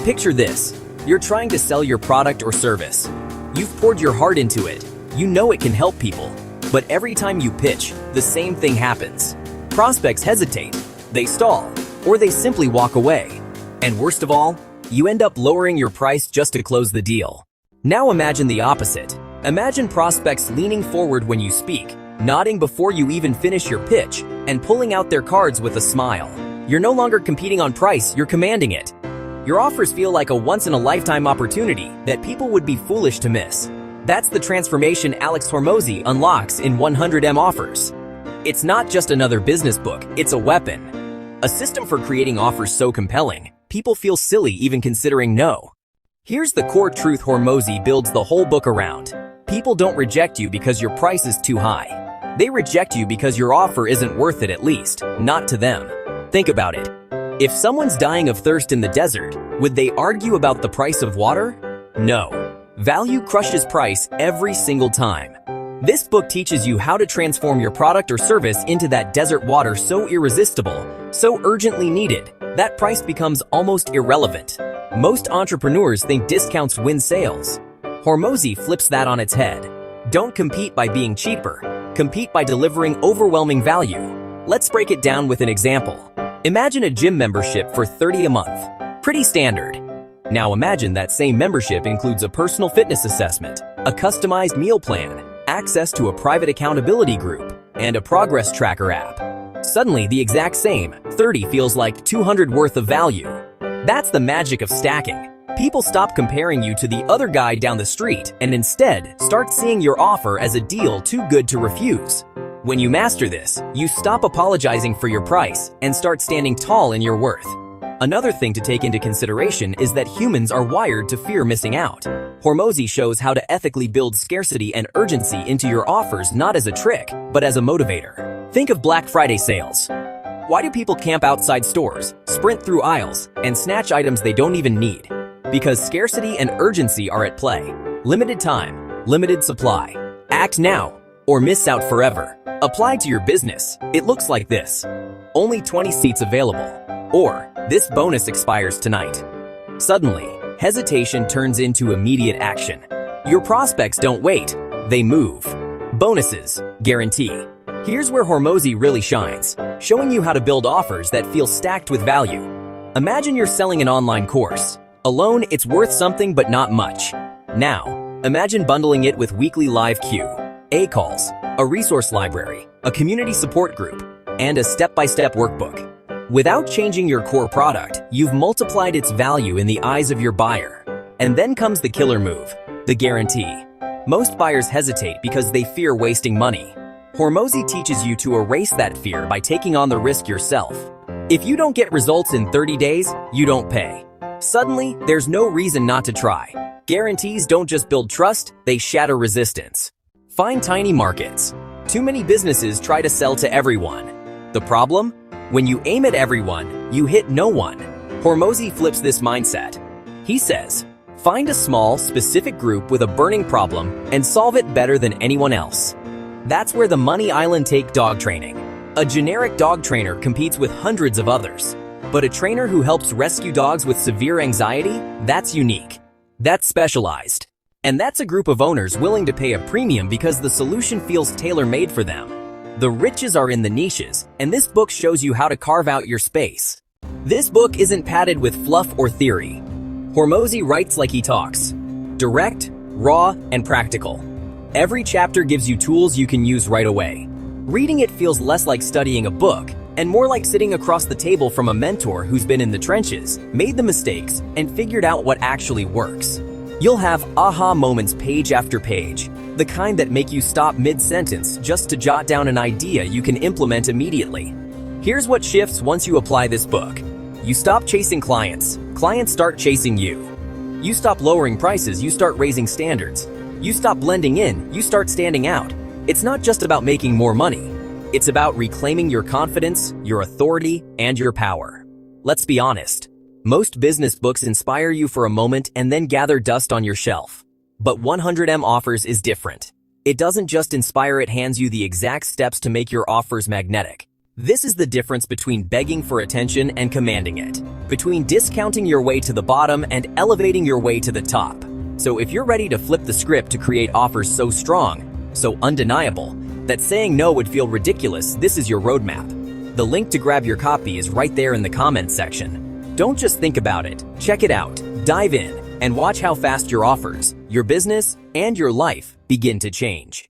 Picture this. You're trying to sell your product or service. You've poured your heart into it. You know it can help people. But every time you pitch, the same thing happens. Prospects hesitate, they stall, or they simply walk away. And worst of all, you end up lowering your price just to close the deal. Now imagine the opposite. Imagine prospects leaning forward when you speak, nodding before you even finish your pitch, and pulling out their cards with a smile. You're no longer competing on price, you're commanding it. Your offers feel like a once-in-a-lifetime opportunity that people would be foolish to miss. That's the transformation Alex Hormozi unlocks in 100M Offers. It's not just another business book, it's a weapon. A system for creating offers so compelling, people feel silly even considering no. Here's the core truth Hormozi builds the whole book around. People don't reject you because your price is too high. They reject you because your offer isn't worth it, at least, not to them. Think about it. If someone's dying of thirst in the desert, would they argue about the price of water? No. Value crushes price every single time. This book teaches you how to transform your product or service into that desert water so irresistible, so urgently needed, that price becomes almost irrelevant. Most entrepreneurs think discounts win sales. Hormozi flips that on its head. Don't compete by being cheaper. Compete by delivering overwhelming value. Let's break it down with an example. Imagine a gym membership for $30 a month. Pretty standard. Now imagine that same membership includes a personal fitness assessment, a customized meal plan, access to a private accountability group, and a progress tracker app. Suddenly, the exact same, $30 feels like $200 worth of value. That's the magic of stacking. People stop comparing you to the other guy down the street and instead start seeing your offer as a deal too good to refuse. When you master this, you stop apologizing for your price and start standing tall in your worth. Another thing to take into consideration is that humans are wired to fear missing out. Hormozi shows how to ethically build scarcity and urgency into your offers, not as a trick, but as a motivator. Think of Black Friday sales. Why do people camp outside stores, sprint through aisles, and snatch items they don't even need? Because scarcity and urgency are at play. Limited time, limited supply. Act now, or miss out forever. Applied to your business, it looks like this. Only 20 seats available. Or, this bonus expires tonight. Suddenly, hesitation turns into immediate action. Your prospects don't wait, they move. Bonuses, guarantee. Here's where Hormozi really shines, showing you how to build offers that feel stacked with value. Imagine you're selling an online course. Alone, it's worth something but not much. Now, imagine bundling it with weekly live Q&A calls, a resource library, a community support group, and a step-by-step workbook. Without changing your core product, you've multiplied its value in the eyes of your buyer. And then comes the killer move, the guarantee. Most buyers hesitate because they fear wasting money. Hormozi teaches you to erase that fear by taking on the risk yourself. If you don't get results in 30 days, you don't pay. Suddenly, there's no reason not to try. Guarantees don't just build trust, they shatter resistance. Find tiny markets. Too many businesses try to sell to everyone. The problem? When you aim at everyone, you hit no one. Hormozi flips this mindset. He says, find a small, specific group with a burning problem and solve it better than anyone else. That's where the Money Island take dog training. A generic dog trainer competes with hundreds of others. But a trainer who helps rescue dogs with severe anxiety, that's unique. That's specialized. And that's a group of owners willing to pay a premium because the solution feels tailor-made for them. The riches are in the niches, and this book shows you how to carve out your space. This book isn't padded with fluff or theory. Hormozi writes like he talks. Direct, raw, and practical. Every chapter gives you tools you can use right away. Reading it feels less like studying a book, and more like sitting across the table from a mentor who's been in the trenches, made the mistakes, and figured out what actually works. You'll have aha moments page after page, the kind that make you stop mid-sentence just to jot down an idea you can implement immediately. Here's what shifts once you apply this book. You stop chasing clients. Clients start chasing you. You stop lowering prices, you start raising standards. You stop blending in, you start standing out. It's not just about making more money. It's about reclaiming your confidence, your authority, and your power. Let's be honest. Most business books inspire you for a moment and then gather dust on your shelf. But 100M Offers is different. It doesn't just inspire, it hands you the exact steps to make your offers magnetic. This is the difference between begging for attention and commanding it, between discounting your way to the bottom and elevating your way to the top. So if you're ready to flip the script to create offers so strong, so undeniable, that saying no would feel ridiculous, this is your roadmap. The link to grab your copy is right there in the comments section. Don't just think about it, check it out, dive in, and watch how fast your offers, your business, and your life begin to change.